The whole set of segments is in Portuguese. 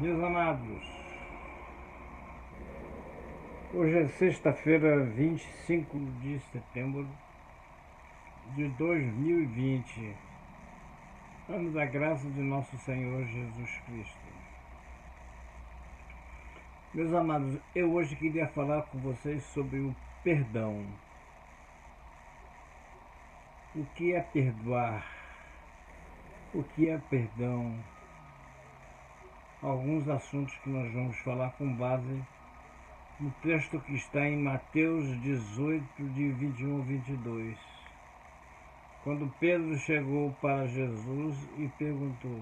Meus amados, hoje é sexta-feira, 25 de setembro de 2020, ano da graça de nosso Senhor Jesus Cristo. Meus amados, eu hoje queria falar com vocês sobre o perdão. O que é perdoar? O que é perdão? Alguns assuntos que nós vamos falar com base no texto que está em Mateus 18, de 21 a 22. Quando Pedro chegou para Jesus e perguntou: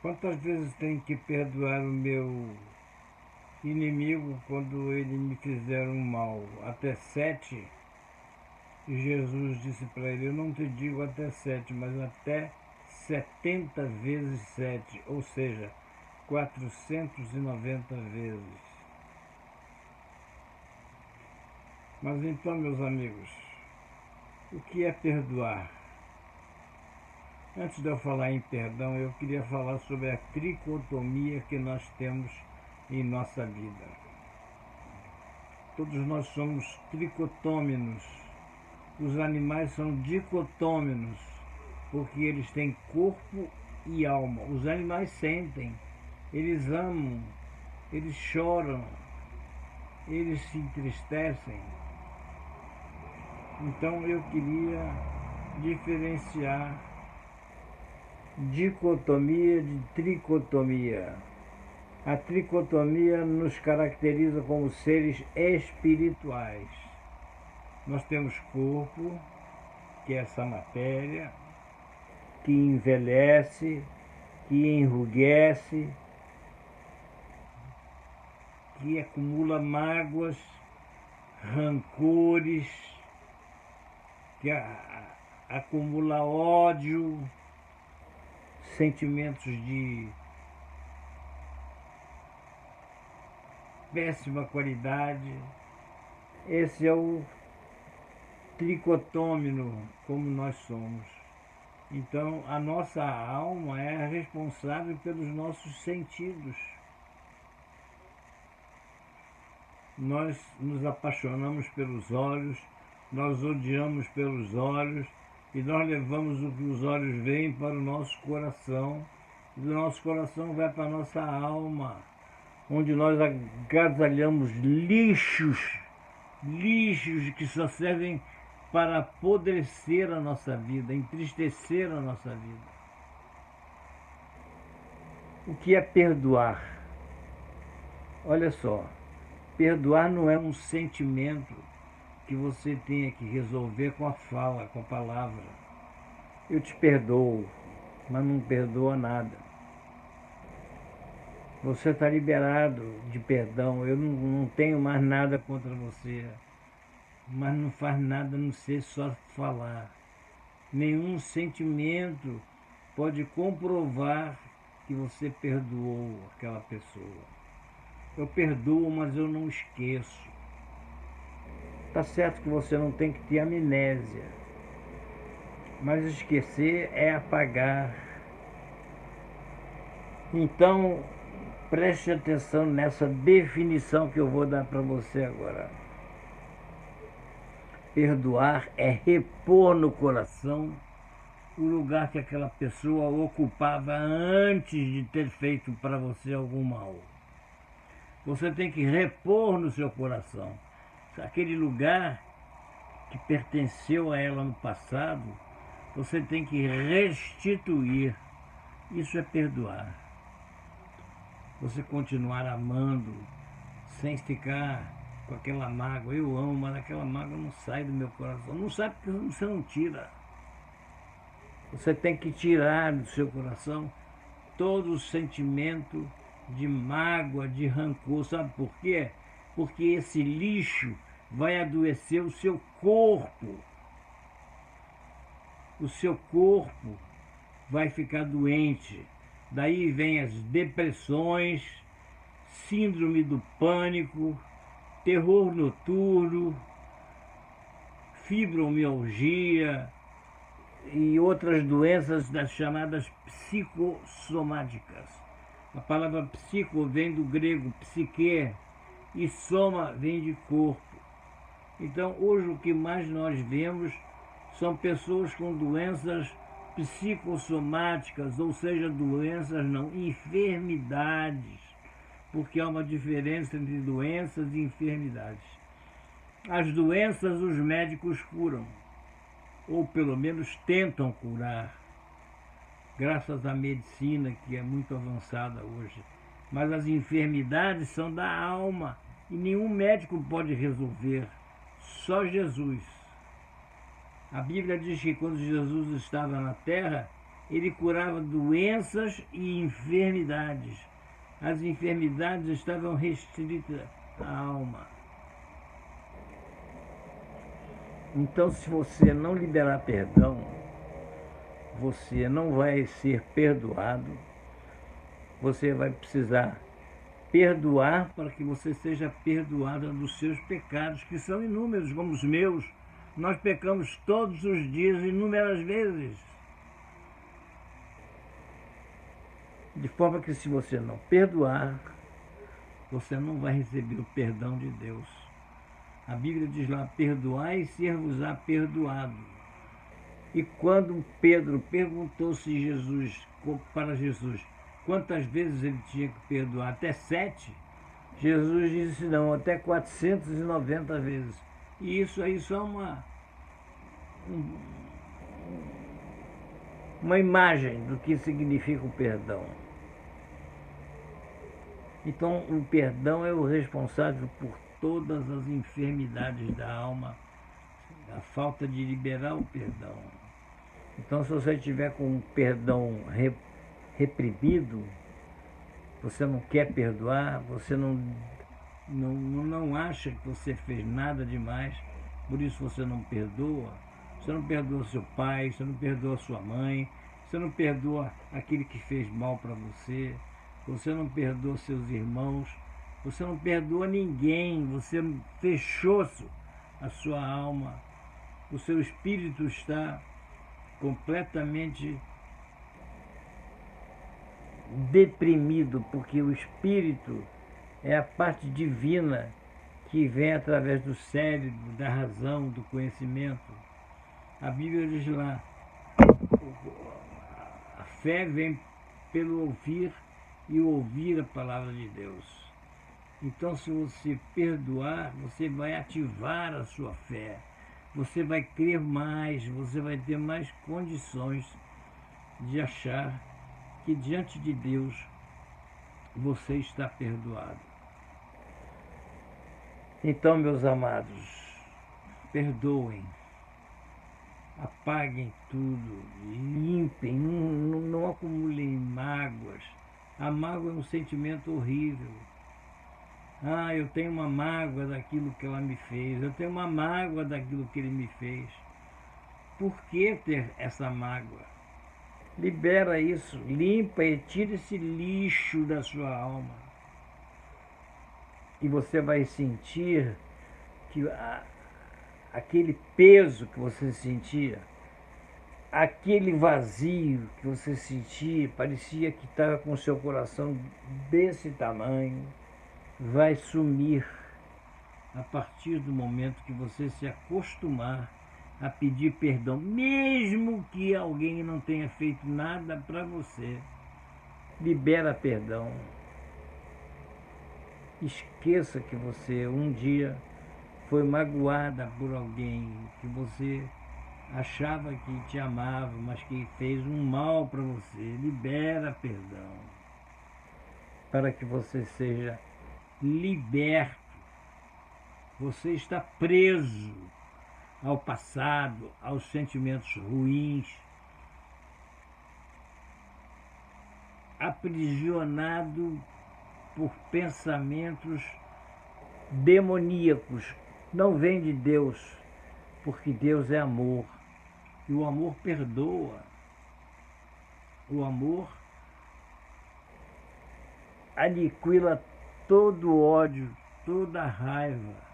quantas vezes tenho que perdoar o meu inimigo quando ele me fizer um mal? Até 7? E Jesus disse para ele: eu não te digo até 7, mas até 70 vezes 7, ou seja, 490 vezes. Mas então, meus amigos, o que é perdoar? Antes de eu falar em perdão, eu queria falar sobre a tricotomia que nós temos em nossa vida. Todos nós somos tricotôminos. Os animais são dicotôminos, porque eles têm corpo e alma. Os animais sentem, eles amam, eles choram, eles se entristecem. Então eu queria diferenciar dicotomia de tricotomia. A tricotomia nos caracteriza como seres espirituais. Nós temos corpo, que é essa matéria, que envelhece, que enrugece, que acumula mágoas, rancores, que acumula ódio, sentimentos de péssima qualidade. Esse é o tricotômino, como nós somos. Então, a nossa alma é responsável pelos nossos sentidos. Nós nos apaixonamos pelos olhos, nós odiamos pelos olhos, e nós levamos o que os olhos veem para o nosso coração, e do nosso coração vai para a nossa alma, onde nós agasalhamos lixos que só servem para apodrecer a nossa vida, entristecer a nossa vida. O que é perdoar? Olha só, perdoar não é um sentimento que você tenha que resolver com a fala, com a palavra. Eu te perdoo, mas não perdoa nada. Você está liberado de perdão, eu não tenho mais nada contra você, mas não faz nada a não ser só falar. Nenhum sentimento pode comprovar que você perdoou aquela pessoa. Eu perdoo, mas eu não esqueço. Tá certo que você não tem que ter amnésia, mas esquecer é apagar. Então, preste atenção nessa definição que eu vou dar para você agora. Perdoar é repor no coração o lugar que aquela pessoa ocupava antes de ter feito para você algum mal. Você tem que repor no seu coração aquele lugar que pertenceu a ela no passado. Você tem que restituir. Isso é perdoar. Você continuar amando sem ficar com aquela mágoa. Eu amo, mas aquela mágoa não sai do meu coração. Não sai porque você não tira. Você tem que tirar do seu coração todo o sentimento de mágoa, de rancor. Sabe por quê? Porque esse lixo vai adoecer o seu corpo. O seu corpo vai ficar doente. Daí vem as depressões, síndrome do pânico, terror noturno, fibromialgia e outras doenças das chamadas psicossomáticas. A palavra psico vem do grego psique e soma vem de corpo. Então, hoje o que mais nós vemos são pessoas com doenças psicossomáticas, ou seja, doenças não, enfermidades, porque há uma diferença entre doenças e enfermidades. As doenças os médicos curam, ou pelo menos tentam curar, graças à medicina que é muito avançada hoje. Mas as enfermidades são da alma e nenhum médico pode resolver, só Jesus. A Bíblia diz que quando Jesus estava na terra, ele curava doenças e enfermidades. As enfermidades estavam restritas à alma. Então, se você não liberar perdão, você não vai ser perdoado. Você vai precisar perdoar para que você seja perdoada dos seus pecados, que são inúmeros, como os meus. Nós pecamos todos os dias, inúmeras vezes. De forma que se você não perdoar, você não vai receber o perdão de Deus. A Bíblia diz lá, perdoai e ser-vos-á perdoado. E quando Pedro perguntou para Jesus quantas vezes ele tinha que perdoar, até 7, Jesus disse não, até 490 vezes. E isso aí só uma imagem do que significa o perdão. Então, o perdão é o responsável por todas as enfermidades da alma, a falta de liberar o perdão. Então, se você estiver com um perdão reprimido, você não quer perdoar, você não acha que você fez nada demais, por isso você não perdoa. Você não perdoa seu pai, você não perdoa sua mãe, você não perdoa aquele que fez mal para você, você não perdoa seus irmãos, você não perdoa ninguém, você fechou a sua alma, o seu espírito está completamente deprimido, porque o espírito é a parte divina que vem através do cérebro, da razão, do conhecimento. A Bíblia diz lá, a fé vem pelo ouvir e ouvir a palavra de Deus. Então, se você perdoar, você vai ativar a sua fé, você vai crer mais, você vai ter mais condições de achar que diante de Deus você está perdoado. Então, meus amados, perdoem, apaguem tudo, limpem, não acumulem mágoas. A mágoa é um sentimento horrível. Eu tenho uma mágoa daquilo que ela me fez, eu tenho uma mágoa daquilo que ele me fez. Por que ter essa mágoa? Libera isso, limpa e tira esse lixo da sua alma. E você vai sentir que aquele peso que você sentia, aquele vazio que você sentia, parecia que estava com o seu coração desse tamanho, vai sumir a partir do momento que você se acostumar a pedir perdão, mesmo que alguém não tenha feito nada para você. Libera perdão. Esqueça que você um dia foi magoada por alguém, que você achava que te amava, mas que fez um mal para você. Libera perdão, para que você seja liberto. Você está preso ao passado, aos sentimentos ruins, aprisionado por pensamentos demoníacos. Não vem de Deus, porque Deus é amor. E o amor perdoa. O amor aniquila todo o ódio, toda a raiva.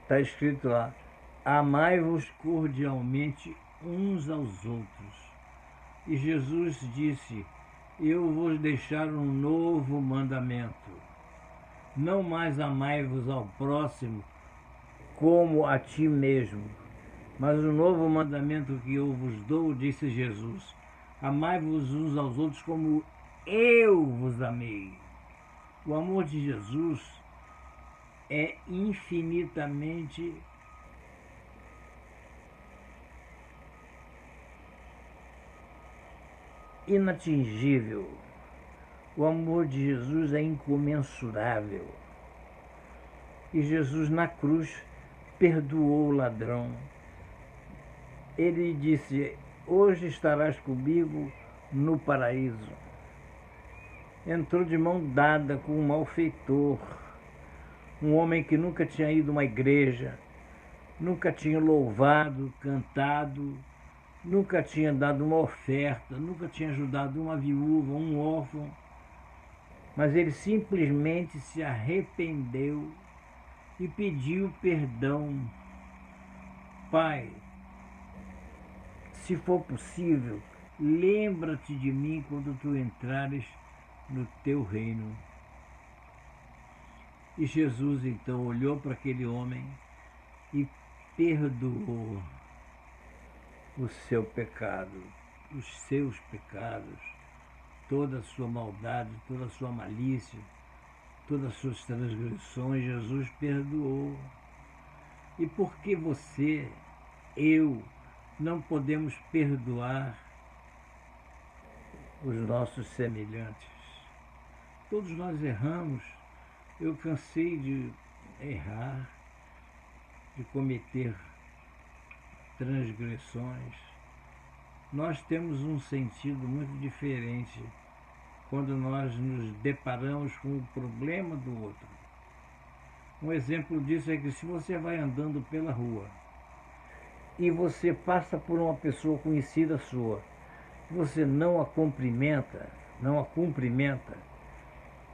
Está escrito lá, amai-vos cordialmente uns aos outros. E Jesus disse: eu vos deixar um novo mandamento. Não mais amai-vos ao próximo como a ti mesmo, mas um novo mandamento que eu vos dou, disse Jesus: amai-vos uns aos outros como eu vos amei. O amor de Jesus é infinitamente inatingível. O amor de Jesus é incomensurável. E Jesus na cruz perdoou o ladrão. Ele disse: hoje estarás comigo no paraíso. Entrou de mão dada com um malfeitor, um homem que nunca tinha ido a uma igreja, nunca tinha louvado, cantado, nunca tinha dado uma oferta, nunca tinha ajudado uma viúva, um órfão, mas ele simplesmente se arrependeu e pediu perdão. Pai, se for possível, lembra-te de mim quando tu entrares no teu reino. E Jesus então olhou para aquele homem e perdoou o seu pecado, os seus pecados, toda a sua maldade, toda a sua malícia, todas as suas transgressões. Jesus perdoou. E por que você, eu, não podemos perdoar os nossos semelhantes? Todos nós erramos. Eu cansei de errar, de cometer transgressões. Nós temos um sentido muito diferente quando nós nos deparamos com o problema do outro. Um exemplo disso é que se você vai andando pela rua e você passa por uma pessoa conhecida sua, você não a cumprimenta,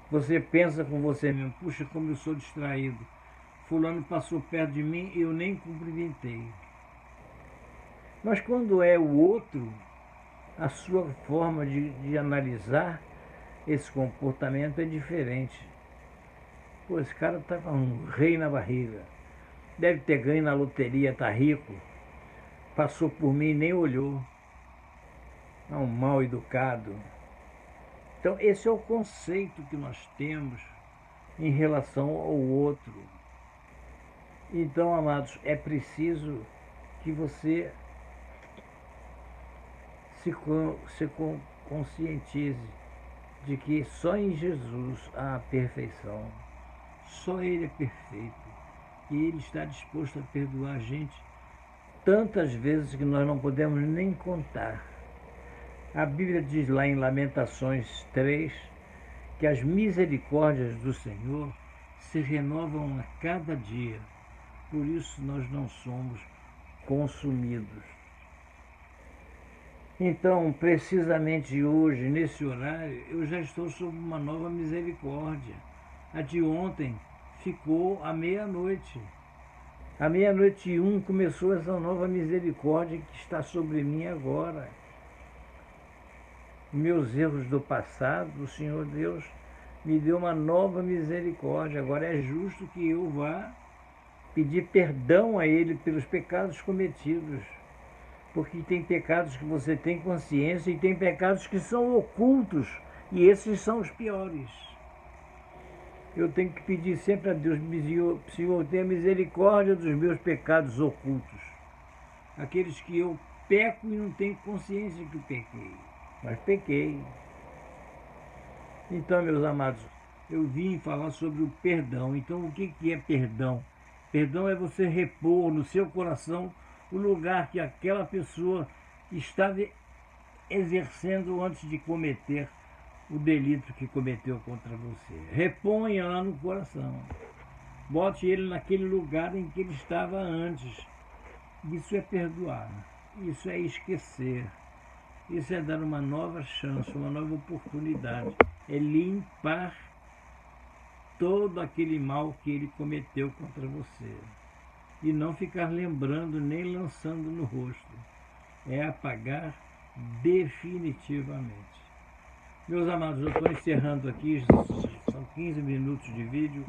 você pensa com você mesmo: puxa, como eu sou distraído, fulano passou perto de mim e eu nem cumprimentei. Mas quando é o outro, a sua forma de analisar esse comportamento é diferente. Pô, esse cara tá com um rei na barriga, deve ter ganho na loteria, tá rico, passou por mim e nem olhou. É um mal educado. Então esse é o conceito que nós temos em relação ao outro. Então, amados, é preciso que você se conscientize de que só em Jesus há a perfeição. Só Ele é perfeito. E Ele está disposto a perdoar a gente tantas vezes que nós não podemos nem contar. A Bíblia diz lá em Lamentações 3 que as misericórdias do Senhor se renovam a cada dia. Por isso nós não somos consumidos. Então, precisamente hoje, nesse horário, eu já estou sob uma nova misericórdia. A de ontem ficou à meia-noite. À meia-noite e 1 começou essa nova misericórdia que está sobre mim agora. Meus erros do passado, o Senhor Deus me deu uma nova misericórdia. Agora é justo que eu vá pedir perdão a Ele pelos pecados cometidos. Porque tem pecados que você tem consciência e tem pecados que são ocultos, e esses são os piores. Eu tenho que pedir sempre a Deus: Senhor, tenha misericórdia dos meus pecados ocultos. Aqueles que eu peco e não tenho consciência que pequei, mas pequei. Então, meus amados, eu vim falar sobre o perdão. Então, o que é perdão? Perdão é você repor no seu coração o lugar que aquela pessoa estava exercendo antes de cometer o delito que cometeu contra você. Reponha lá no coração. Bote ele naquele lugar em que ele estava antes. Isso é perdoar. Isso é esquecer. Isso é dar uma nova chance, uma nova oportunidade. É limpar todo aquele mal que ele cometeu contra você. E não ficar lembrando nem lançando no rosto. É apagar definitivamente. Meus amados, eu estou encerrando aqui, são 15 minutos de vídeo.